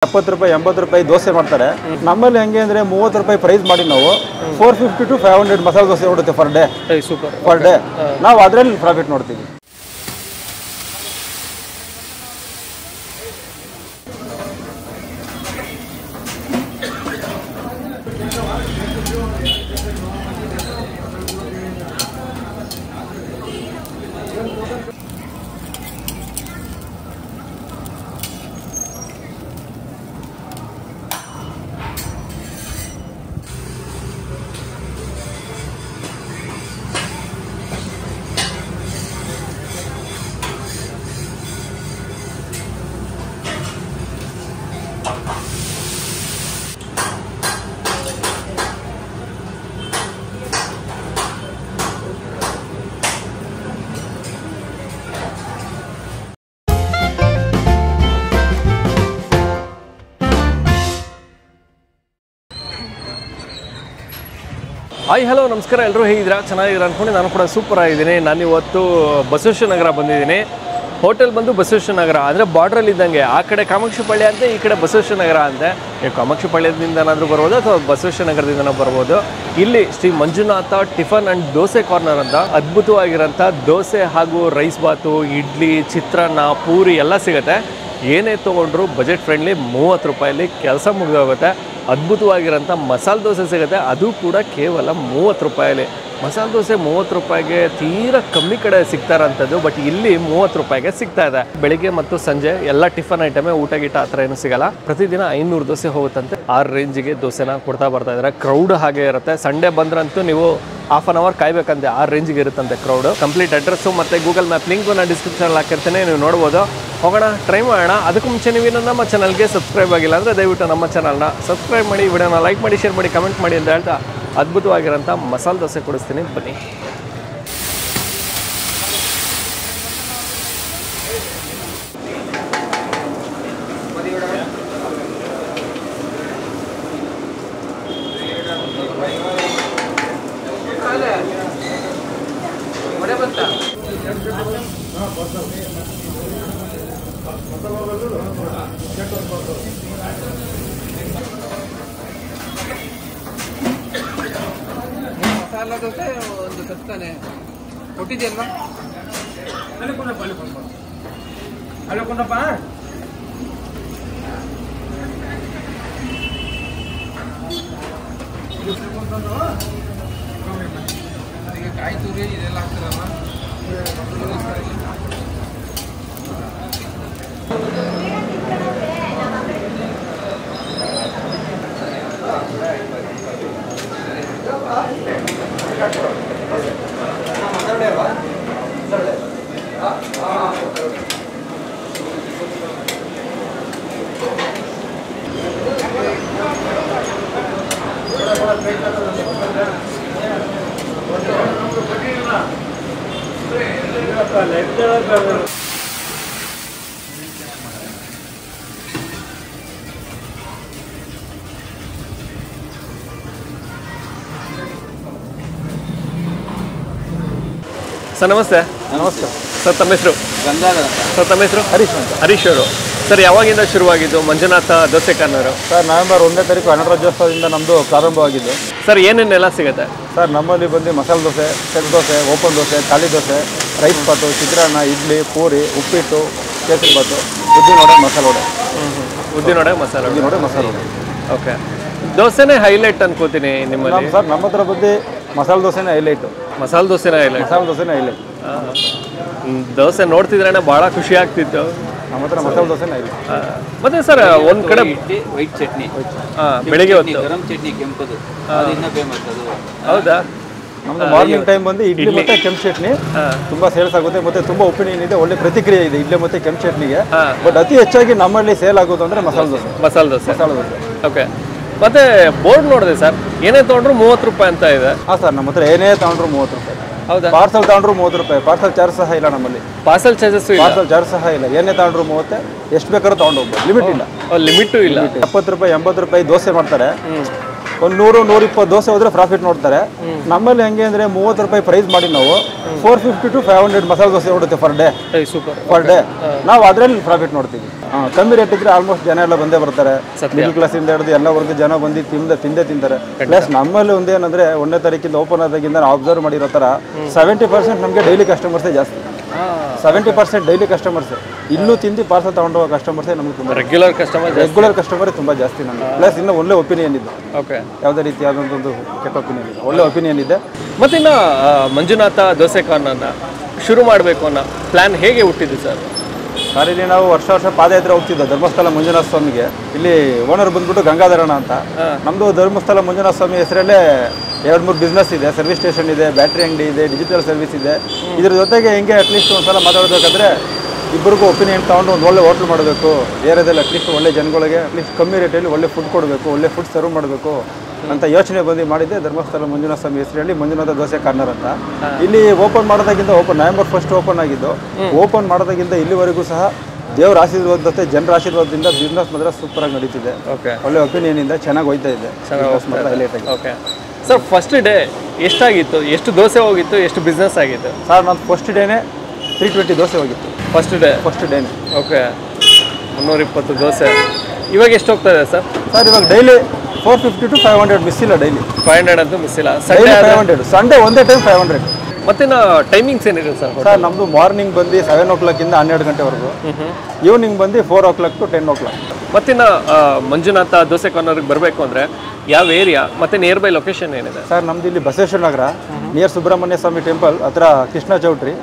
70 ರೂಪಾಯಿ 80 ರೂಪಾಯಿ ದೋಸೆ ಮಾಡ್ತಾರೆ. ನಮ್ಮಲ್ಲಿ ಹೆಂಗೆ ಅಂದರೆ 30 ರೂಪಾಯಿ ಪ್ರೈಸ್ ಮಾಡಿ ನಾವು 450 to 500 ಮಸಾಲೆ ದೋಸೆ ಹೊಡುತ್ತೆ per day. Super per day ನಾವು ಅದರಲ್ಲಿ ಪ್ರಾಫಿಟ್ ನೋಡ್ತೀವಿ. ಹಾಯ್ ಹಲೋ ನಮಸ್ಕಾರ, ಎಲ್ಲರೂ ಹೇಗಿದ್ದೀರಾ? ಚೆನ್ನಾಗಿದ್ದೀರಾ ಅಂದ್ಕೊಂಡು ನಾನು ಕೂಡ ಸೂಪರ್ ಆಗಿದ್ದೀನಿ. ನಾನು ಇವತ್ತು ಬಸವೇಶ್ವರ ನಗರ ಬಂದಿದ್ದೀನಿ. ಹೋಟೆಲ್ ಬಂದು ಬಸವೇಶ್ವರ ನಗರ ಅಂದರೆ ಬಾರ್ಡ್ರಲ್ಲಿ ಇದ್ದಂಗೆ. ಆ ಕಡೆ ಕಾಮಾಕ್ಷಿಪಳ್ಳಿ ಅಂತೆ, ಈ ಕಡೆ ಬಸವೇಶ್ವರ ನಗರ ಅಂತೆ. ನೀವು ಕಾಮಾಕ್ಷಿಪಳ್ಳಿಯಿಂದನಾದರೂ ಬರ್ಬೋದು ಅಥವಾ ಬಸವೇಶ್ವರ ನಗರದಿಂದನೂ ಬರ್ಬೋದು. ಇಲ್ಲಿ Shri Manjunatha tiffin and dosa corner ಅಂತ ಅದ್ಭುತವಾಗಿರೋಂಥ ದೋಸೆ ಹಾಗೂ ರೈಸ್ ಬಾತು, ಇಡ್ಲಿ, ಚಿತ್ರಾನ್ನ, ಪೂರಿ ಎಲ್ಲ ಸಿಗುತ್ತೆ. ಏನೇ ತೊಗೊಂಡ್ರು ಬಜೆಟ್ ಫ್ರೆಂಡ್ಲಿ 30 ರೂಪಾಯಲ್ಲಿ ಕೆಲಸ ಮುಗಿದೋಗುತ್ತೆ. ಅದ್ಭುತವಾಗಿರೋಂಥ ಮಸಾಲೆ ದೋಸೆ ಸಿಗುತ್ತೆ, ಅದು ಕೂಡ ಕೇವಲ 30 ರೂಪಾಯಲ್ಲಿ. ಮಸಾಲೆ ದೋಸೆ 30 ರೂಪಾಯಿಗೆ ತೀರಾ ಕಮ್ಮಿ ಕಡೆ ಸಿಗ್ತಾ ಇರೋಂಥದ್ದು, ಬಟ್ ಇಲ್ಲಿ 30 ರೂಪಾಯಿಗೆ ಸಿಗ್ತಾ ಇದೆ. ಬೆಳಿಗ್ಗೆ ಮತ್ತು ಸಂಜೆ ಎಲ್ಲ ಟಿಫನ್ ಐಟಮೇ, ಊಟ ಗೀಟ ಆ ಥರ ಏನೂ ಸಿಗಲ್ಲ. ಪ್ರತಿದಿನ 500 ದೋಸೆ ಹೋಗುತ್ತಂತೆ. 6 ರೇಂಜಿಗೆ ದೋಸೆನ ಕೊಡ್ತಾ ಬರ್ತಾ ಇದ್ದಾರೆ. ಕ್ರೌಡ್ ಹಾಗೆ ಇರುತ್ತೆ. ಸಂಡೇ ಬಂದ್ರಂತೂ ನೀವು ಹಾಫ್ ಅನ್ ಅವರ್ ಕಾಯ್ಬೇಕಂತೆ, 6 ರೇಂಜಿಗೆ ಇರುತ್ತಂತೆ ಕ್ರೌಡು. ಕಂಪ್ಲೀಟ್ ಅಡ್ರೆಸ್ಸು ಮತ್ತು ಗೂಗಲ್ ಮ್ಯಾಪ್ ಲಿಂಕು ನಾನು ಡಿಸ್ಕ್ರಿಪ್ಷನಲ್ಲಿ ಹಾಕಿರ್ತೀನಿ, ನೀವು ನೋಡ್ಬೋದು. ಹೋಗೋಣ, ಟ್ರೈ ಮಾಡೋಣ. ಅದಕ್ಕೂ ಮುಂಚೆ ನೀವು ನಮ್ಮ ಚಾನಲ್ಗೆ ಸಬ್ಸ್ಕ್ರೈಬ್ ಆಗಿಲ್ಲ ಅಂದರೆ ದಯವಿಟ್ಟು ನಮ್ಮ ಚಾನಲ್ನ ಸಬ್ಸ್ಕ್ರೈಬ್ ಮಾಡಿ, ವಿಡಿಯೋನ ಲೈಕ್ ಮಾಡಿ, ಶೇರ್ ಮಾಡಿ, ಕಮೆಂಟ್ ಮಾಡಿ ಅಂತ ಹೇಳ್ತಾ ಅದ್ಭುತವಾಗಿರೋಂಥ ಮಸಾಲೆ ದೋಸೆ ಕೊಡಿಸ್ತೀನಿ, ಬನ್ನಿ. ಮಸಾಲ ದೋಸೆ ಒಂದು ತರ್ತಾನೆ ಕೊಟ್ಟಿದ್ಯಲ್ವಾ? ಅದಕ್ಕೆ ಕಾಯಿ ತುರಿ ಇದೆಲ್ಲ ಹಾಕ್ತಾರಲ್ಲ. ಸರ್ ನಮಸ್ತೆ. ನಮಸ್ಕಾರ ಸರ್, ತಮ್ಮ ಹೆಸರು? ಗಂಗಾಧರ. ಸರ್, ತಮ್ಮ ಹೆಸರು? ಹರೀಶ್ ಅಂತ. ಹರೀಶ್ ಅವರು. ಸರ್, ಯಾವಾಗಿಂದ ಶುರುವಾಗಿದ್ದು Manjunatha dosa corner? Sir, November 1ನೇ ತಾರೀಕು ಗಣರಾಜ್ಯೋತ್ಸವದಿಂದ ನಮ್ಮದು ಪ್ರಾರಂಭವಾಗಿದ್ದು. ಸರ್, ಏನೇನೆಲ್ಲ ಸಿಗುತ್ತೆ? ಸರ್, ನಮ್ಮಲ್ಲಿ ಬಂದು ಮಸಾಲೆ ದೋಸೆ, ಸೆಟ್ ದೋಸೆ, ಓಪನ್ ದೋಸೆ, ಖಾಲಿ ದೋಸೆ, ರೈಸ್ ಬಾತು, ಚಿತ್ರಾನ್ನ, ಇಡ್ಲಿ, ಪೂರಿ, ಉಪ್ಪಿಟ್ಟು, ಕೇಸರಿ ಬಾತು, ಉದ್ದಿನ ವಡೆ, ಮಸಾಲೆ ವಡೆ. ಉದ್ದಿನ ವಡೆ, ಮಸಾಲೆ ಉದ್ದಿನ ವಡೆ, ಮಸಾಲೆ ವಡೆ. ಓಕೆ. ದೋಸೆನೇ ಹೈಲೈಟ್ ಅನ್ಕೋತೀನಿ ನಿಮ್ಮಲ್ಲಿ. ಸರ್, ನಮ್ಮ ಹತ್ರ ಬಂದು ಮಸಾಲೆ ದೋಸೆನೇ ಹೈಲೈಟು. ಮಸಾಲೆ ದೋಸೆನೇ ಹೈಲೈಟ್. ಮಸಾಲೆ ದೋಸೆನೇ ಹೈಲೈಟ್. ದೋಸೆ ನೋಡ್ತಿದ್ರೇನೆ ಭಾಳ ಖುಷಿ ಆಗ್ತಿತ್ತು. ನಮ್ಮ ಹತ್ರ ಮಸಾಲೆ ದೋಸೆನೇ ಹೈಲೈಟ್. ಮತ್ತೆ ಸರ್, ಒಂದು ಕಡೆ ವೈಟ್ ಚಟ್ನಿ, ಬೆಳಿಗ್ಗೆ ಹೊತ್ತು ಗರಂ ಚಟ್ನಿ ಕೆಂಪದು, ಅದು ಇನ್ನೂ ಫೇಮಸ್ ಅದು. ಹೌದಾ? ನಮ್ದು ಮಾರ್ನಿಂಗ್ ಟೈಮ್ ಬಂದು ಇಡ್ಲಿ ಮತ್ತೆ ಕೆಂಪು ಚಟ್ನಿ ತುಂಬಾ ಸೇಲ್ಸ್ ಆಗುತ್ತೆ. ಮತ್ತೆ ತುಂಬಾ ಒಪಿನಿಯನ್ ಇದೆ, ಒಳ್ಳೆ ಪ್ರತಿಕ್ರಿಯೆ ಇದೆ ಇಡ್ಲಿ ಮತ್ತೆ ಕೆಂಪು ಚಟ್ನಿಗೆ. ಬಟ್ ಅತಿ ಹೆಚ್ಚಾಗಿ ನಮ್ಮಲ್ಲಿ ಸೇಲ್ ಆಗೋದು ಅಂದ್ರೆ ಮಸಾಲೆ ದೋಸೆ. ಮಸಾಲೆ ದೋಸೆ. ಮಸಾಲೆ ದೋಸೆ. ಓಕೆ. ಮತ್ತೆ ಬೋರ್ಡ್ ನೋಡಿದೆ ಸರ್, ಏನೇ ತೊಗೊಂಡ್ರು 30 ರೂಪಾಯಿ ಅಂತ ಇದೆ. ಹಾಂ ಸರ್, ನಮ್ಮ ಹತ್ರ ಏನೇ ತಗೊಂಡ್ರು 30 ರೂಪಾಯಿ. ಹೌದಾ? ಪಾರ್ಸಲ್ ತಗೊಂಡ್ರು 30 ರೂಪಾಯಿ. ಪಾರ್ಸಲ್ ಚಾರ್ಜ್ ಸಹ ಇಲ್ಲ ನಮ್ಮಲ್ಲಿ. ಪಾರ್ಸಲ್ ಚಾರ್ಜಸ್ ಇಲ್ಲ? ಪಾರ್ಸಲ್ ಚಾರ್ಜ್ ಸಹ ಇಲ್ಲ. ಏನೇ ತಗೊಂಡ್ರು 30, ಎಷ್ಟು ಬೇಕಾದ್ರೂ ತಗೊಂಡು ಹೋಗ್ಬೋದು, ಲಿಮಿಟ್ ಇಲ್ಲ. ಲಿಮಿಟು ಇಲ್ಲ. 70 ರೂಪಾಯಿ 80 ರೂಪಾಯಿ ದೋಸೆ ಮಾಡ್ತಾರೆ. ಒಂದು 100-120 ದೋಸೆ ಹೋದ್ರೆ ಪ್ರಾಫಿಟ್ ನೋಡ್ತಾರೆ. ನಮ್ಮಲ್ಲಿ ಹೆಂಗೆ ಅಂದರೆ 30 ರೂಪಾಯಿ ಪ್ರೈಸ್ ಮಾಡಿ ನಾವು 450 to 500 ಮಸಾಲೆ ದೋಸೆ ಹೊಡುತ್ತೆ ಪರ್ ಡೇ. ನಾವು ಅದರಲ್ಲಿ ಪ್ರಾಫಿಟ್ ನೋಡ್ತೀವಿ. ಕಮ್ಮಿ ರೇಟ್ ಇದ್ರೆ ಆಲ್ಮೋಸ್ಟ್ ಜನ ಎಲ್ಲ ಬಂದೇ ಬರ್ತಾರೆ. ಮಿಡಲ್ ಕ್ಲಾಸಿಂದ ಹಿಡಿದು ಎಲ್ಲ ವರ್ಗ ಜನ ಬಂದು ತಿಂದೇ ತಿಂತಾರೆ. ಪ್ಲಸ್ ನಮ್ಮಲ್ಲಿ ಒಂದೇನಂದ್ರೆ 1ನೇ ತಾರೀಕಿಂದ ಓಪನ್ ಆದಾಗಿಂದ ನಾವು ಅಬ್ಸರ್ವ್ ಮಾಡಿರೋ ಥರ 70% ನಮಗೆ ಡೈಲಿ ಕಸ್ಟಮರ್ಸೇ ಜಾಸ್ತಿ. 70% ಡೈಲಿ ಕಸ್ಟಮರ್ಸ್. ಇಲ್ಲೂ ತಿಂದು ಪಾರ್ಸಲ್ ತಗೊಂಡು ಹೋಗೋ ಕಸ್ಟಮರ್ಸೇ ನಮಗೆ ತುಂಬ ರೆಗ್ಯುಲರ್ ಕಸ್ಟಮರೇ ತುಂಬ ಜಾಸ್ತಿ ನಮಗೆ. ಪ್ಲಸ್ ಇನ್ನೂ ಒಳ್ಳೆ ಒಪಿನಿಯನ್ ಇದೆ. ಓಕೆ, ಯಾವುದೇ ರೀತಿ ಯಾವುದೊಂದು ಕೆಟ್ಟ ಒಪಿನಿಯನ್ ಇದೆ, ಒಳ್ಳೆ ಒಪಿನಿಯನ್ ಇದೆ. ಮತ್ತಿನ್ನು ಮಂಜುನಾಥ ದೋಸೆ ಕಾರ್ನರ್ನ ಶುರು ಮಾಡಬೇಕು ಅನ್ನೋ ಪ್ಲ್ಯಾನ್ ಹೇಗೆ ಹುಟ್ಟಿದ್ದು ಸರ್? ಇಲ್ಲಿ ನಾವು ವರ್ಷ ಪಾದಯಾತ್ರೆ ಹೋಗ್ತಿದ್ದೋ ಧರ್ಮಸ್ಥಳ ಮಂಜುನಾಥ ಸ್ವಾಮಿಗೆ. ಇಲ್ಲಿ ಓನರ್ ಬಂದ್ಬಿಟ್ಟು ಗಂಗಾಧರಣ ಅಂತ. ನಮ್ಮದು ಧರ್ಮಸ್ಥಳ ಮಂಜುನಾಥ ಸ್ವಾಮಿ ಹೆಸರಲ್ಲೇ 2-3 ಬಿಸ್ನೆಸ್ ಇದೆ. ಸರ್ವಿಸ್ ಸ್ಟೇಷನ್ ಇದೆ, ಬ್ಯಾಟ್ರಿ ಅಂಗಡಿ ಇದೆ, ಡಿಜಿಟಲ್ ಸರ್ವಿಸ್ ಇದೆ. ಇದ್ರ ಜೊತೆಗೆ ಹಿಂಗೆ ಅಟ್ಲೀಸ್ಟ್ ಒಂದ್ಸಲ ಮಾತಾಡಬೇಕಾದ್ರೆ ಇಬ್ಬರಿಗೂ ಒಪಿನಿಯನ್ ತೊಗೊಂಡು ಒಂದು ಒಳ್ಳೆ ಹೋಟ್ಲ್ ಮಾಡಬೇಕು ಏರಿಯಾದಲ್ಲಿ. ಅಟ್ಲೀಸ್ಟ್ ಒಳ್ಳೆ ಜನಗಳಿಗೆ ಅಟ್ಲೀಸ್ಟ್ ಕಮ್ಮಿ ರೇಟಲ್ಲಿ ಒಳ್ಳೆ ಫುಡ್ ಕೊಡಬೇಕು, ಒಳ್ಳೆ ಫುಡ್ ಸರ್ವ್ ಮಾಡಬೇಕು ಅಂತ ಯೋಚನೆ ಬಂದು ಮಾಡಿದ್ದೆ ಧರ್ಮಸ್ಥಳ ಮಂಜುನಾಥ ಸ್ವಾಮಿ ಹೆಸರಲ್ಲಿ ಮಂಜುನಾಥ ದೋಸೆ ಕಾರ್ನರ್ ಅಂತ. ಇಲ್ಲಿ ಓಪನ್ ಮಾಡೋದಾಗಿಂದ November 1 ಓಪನ್ ಆಗಿದ್ದು. ಓಪನ್ ಮಾಡೋದಾಗಿಂದ ಇಲ್ಲಿವರೆಗೂ ಸಹ ದೇವರ ಆಶೀರ್ವಾದ ಜೊತೆ ಜನರ ಆಶೀರ್ವಾದದಿಂದ ಬಿಸ್ನೆಸ್ ಮಾತ್ರ ಸೂಪರ್ ಆಗಿ ನಡೀತಿದೆ. ಒಳ್ಳೆ ಒಪಿನಿಯನ್ ಇಂದ ಚೆನ್ನಾಗಿ ಹೋಯ್ತಾ ಇದೆ. ಓಕೆ ಸರ್, ಫಸ್ಟ್ ಡೇ ಎಷ್ಟಾಗಿತ್ತು, ಎಷ್ಟು ದೋಸೆ ಹೋಗಿತ್ತು, ಎಷ್ಟು ಬಿಸ್ನೆಸ್ ಆಗಿತ್ತು? ಸರ್ ನಾನು ಫಸ್ಟ್ ಡೇನೇ 320 ದೋಸೆ ಹೋಗಿತ್ತು. ಫಸ್ಟ್ ಡೇನೇ. ಓಕೆ, 320 ದೋಸೆ. ಇವಾಗ ಎಷ್ಟು ಹೋಗ್ತಾ ಇದೆ ಸರ್? ಸರ್ ಇವಾಗ ಡೈಲಿ 450 to 500 ಮಿಸ್ ಇಲ್ಲ. ಡೈಲಿ 500 ಅಂತೂ ಮಿಸ್ ಇಲ್ಲ. ಸಂಡೇ 500, ಸಂಡೇ ಒಂದೇ ಟೈಮ್ 500. ಮತ್ತಿನ್ನು ಟೈಮಿಂಗ್ಸ್ ಏನಿದೆ ಸರ್? ಸರ್ ನಮ್ಮದು ಮಾರ್ನಿಂಗ್ ಬಂದು 7 o'clock ಇಂದ 12 ಗಂಟೆವರೆಗೂ. ಈವ್ನಿಂಗ್ ಬಂದು 4 o'clock to 10 o'clock. ಮತ್ತಿನ್ನು ಮಂಜುನಾಥ ದೋಸೆ ಕಾರ್ನರ್ಗೆ ಬರಬೇಕು ಅಂದರೆ ಯಾವ ಏರಿಯಾ ಮತ್ತು ನಿಯರ್ ಬೈ ಲೊಕೇಶನ್ ಏನಿದೆ? ಸರ್ ನಮ್ದು ಇಲ್ಲಿ ಬಸವೇಶ್ವರ ನಗರ ನಿಯರ್ ಸುಬ್ರಹ್ಮಣ್ಯ ಸ್ವಾಮಿ ಟೆಂಪಲ್ ಹತ್ರ ಕೃಷ್ಣ ಚೌಟ್ರಿ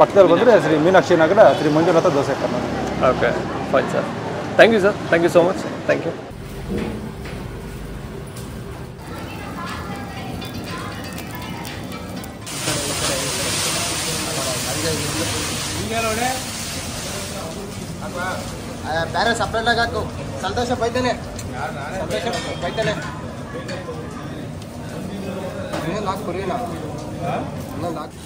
ಪಕ್ಕದಲ್ಲಿ ಬಂದರೆ Shri Meenakshi Nagar Shri Manjunatha dosa corner. Okay, fine sir. Thank you sir, thank you so much. Thank you. ಬೇರೆ ಸಪ್ರೇಟ್ ಆಗಿ ಹಾಕು. ಸಂತೋಷ ಬೈತಾನೆ ನಾಲ್ಕು ಕುರಿನ ನಾಲ್ಕು.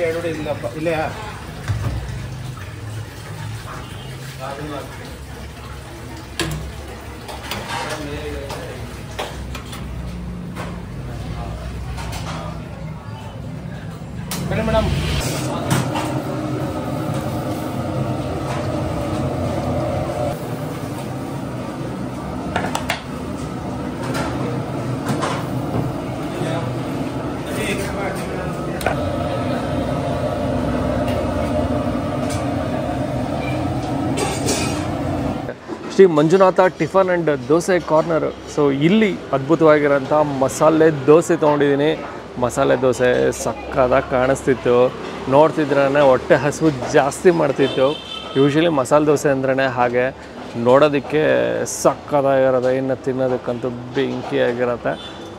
ಎರಡು ಇಲ್ಲಪ್ಪ ಇಲ್ಲೇ madam. Shri Manjunatha tiffin and dosa corner. So ಇಲ್ಲಿ ಅದ್ಭುತವಾಗಿರೋಂಥ ಮಸಾಲೆ ದೋಸೆ ತೊಗೊಂಡಿದ್ದೀನಿ. ಮಸಾಲೆ ದೋಸೆ ಸಕ್ಕದಾಗಿ ಕಾಣಿಸ್ತಿತ್ತು. ನೋಡ್ತಿದ್ರೇ ಹೊಟ್ಟೆ ಹಸಿವು ಜಾಸ್ತಿ ಮಾಡ್ತಿತ್ತು. ಯೂಶ್ವಲಿ ಮಸಾಲೆ ದೋಸೆ ಅಂದ್ರೇ ಹಾಗೆ ನೋಡೋದಕ್ಕೆ ಸಕ್ಕದಾಗಿರೋದು, ಇನ್ನು ತಿನ್ನೋದಕ್ಕಂತೂ ಬೆಂಕಿಯಾಗಿರುತ್ತೆ.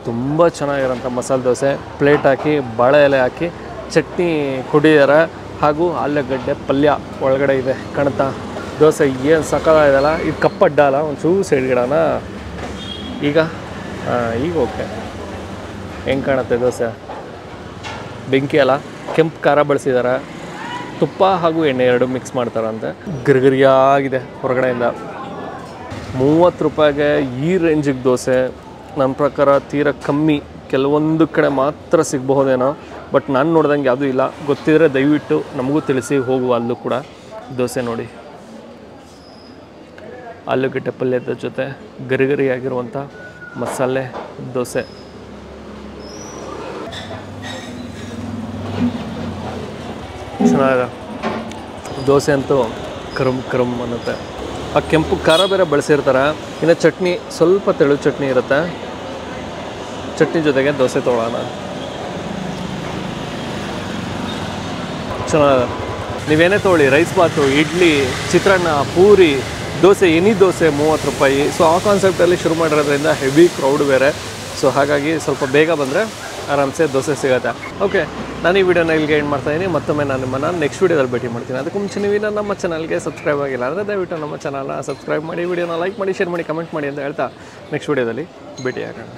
ತುಂಬ ಚೆನ್ನಾಗಿರೋಂಥ ಮಸಾಲೆ ದೋಸೆ. ಪ್ಲೇಟ್ ಹಾಕಿ ಬಾಳೆ ಎಲೆ ಹಾಕಿ ಚಟ್ನಿ ಕುಡಿದಾರೆ, ಹಾಗೂ ಆಲೂಗಡ್ಡೆ ಪಲ್ಯ ಒಳಗಡೆ ಇದೆ. ಕಣ್ತಾ ದೋಸೆ ಏನು ಸಕ್ಕದಾಗಿದೆಯಲ್ಲ. ಇದು ಕಪ್ಪಡ್ಡ ಅಲ್ಲ, ಒಂದು ಚೂರು ಸೈಡ್ಗಿಡೋಣ ಈಗ. ಓಕೆ, ಹೆಂಗೆ ಕಾಣುತ್ತೆ ದೋಸೆ? ಬೆಂಕಿ ಅಲ್ಲ, ಕೆಂಪು ಖಾರ ಬಳಸಿದ್ದಾರೆ. ತುಪ್ಪ ಹಾಗೂ ಎಣ್ಣೆ ಎರಡು ಮಿಕ್ಸ್ ಮಾಡ್ತಾರಂತೆ. ಗರಿಗರಿಯಾಗಿದೆ ಹೊರಗಡೆಯಿಂದ. 30 ರೂಪಾಯಿಗೆ ಈ ರೇಂಜಿಗೆ ದೋಸೆ ನನ್ನ ಪ್ರಕಾರ ತೀರಾ ಕಮ್ಮಿ. ಕೆಲವೊಂದು ಕಡೆ ಮಾತ್ರ ಸಿಗಬಹುದೇನೋ, ಬಟ್ ನಾನು ನೋಡ್ದಂಗೆ ಯಾವುದೂ ಇಲ್ಲ. ಗೊತ್ತಿದ್ರೆ ದಯವಿಟ್ಟು ನಮಗೂ ತಿಳಿಸಿ ಹೋಗುವ. ಅಲ್ಲೂ ಕೂಡ ದೋಸೆ ನೋಡಿ, ಆಲೂಗಡ್ಡೆ ಪಲ್ಯದ ಜೊತೆ ಗರಿಗರಿಯಾಗಿರುವಂಥ ಮಸಾಲೆ ದೋಸೆ. ಚೆನ್ನಾಗಿದೆ ದೋಸೆ ಅಂತೂ. ಕರಮ್ ಅನ್ನುತ್ತೆ. ಆ ಕೆಂಪು ಖಾರ ಬೇರೆ ಬಳಸಿರ್ತಾರೆ. ಇನ್ನು ಚಟ್ನಿ ಸ್ವಲ್ಪ ತೆಳು ಚಟ್ನಿ ಇರುತ್ತೆ. ಚಟ್ನಿ ಜೊತೆಗೆ ದೋಸೆ ತೊಗೊಳ್ಳೋಣ. ಚೆನ್ನಾಗಿದೆ. ನೀವೇನೇ ತೊಗೊಳ್ಳಿ, ರೈಸ್ ಬಾತು, ಇಡ್ಲಿ, ಚಿತ್ರಾನ್ನ, ಪೂರಿ, ದೋಸೆ, ಎನಿ ದೋಸೆ 30 ರೂಪಾಯಿ. ಸೊ ಆ ಕಾನ್ಸೆಪ್ಟಲ್ಲಿ ಶುರು ಮಾಡಿರೋದ್ರಿಂದ ಹೆವಿ ಕ್ರೌಡ್ ಬೇರೆ. ಸೊ ಹಾಗಾಗಿ ಸ್ವಲ್ಪ ಬೇಗ ಬಂದರೆ ಆರಾಮ್ಸೆ ದೋಸೆ ಸಿಗುತ್ತೆ. ಓಕೆ, ನಾನು ಈ ವಿಡಿಯೋನ ಇಲ್ಲಿಗೆ ಎಂಡ್ ಮಾಡ್ತಾಯಿದ್ದೀನಿ. ಮತ್ತೊಮ್ಮೆ ನಾನು ನಿಮ್ಮನ್ನು ನೆಕ್ಸ್ಟ್ ವೀಡಿಯೋದಲ್ಲಿ ಭೇಟಿ ಮಾಡ್ತೀನಿ. ಅದಕ್ಕೂ ಮುಂಚೆ ನೀವು ನಮ್ಮ ಚಾನಲ್ಗೆ ಸಬ್ಸ್ಕ್ರೈಬ್ ಆಗಿಲ್ಲ ಅಂದರೆ ದಯವಿಟ್ಟು ನಮ್ಮ ಚಾನಲ್ನ ಸಬ್ಸ್ಕ್ರೈಬ್ ಮಾಡಿ, ವಿಡಿಯೋನ ಲೈಕ್ ಮಾಡಿ, ಶೇರ್ ಮಾಡಿ, ಕಮೆಂಟ್ ಮಾಡಿ ಅಂತ ಹೇಳ್ತಾ ನೆಕ್ಸ್ಟ್ ವೀಡಿಯೋದಲ್ಲಿ ಭೇಟಿ ಆಗೋಣ.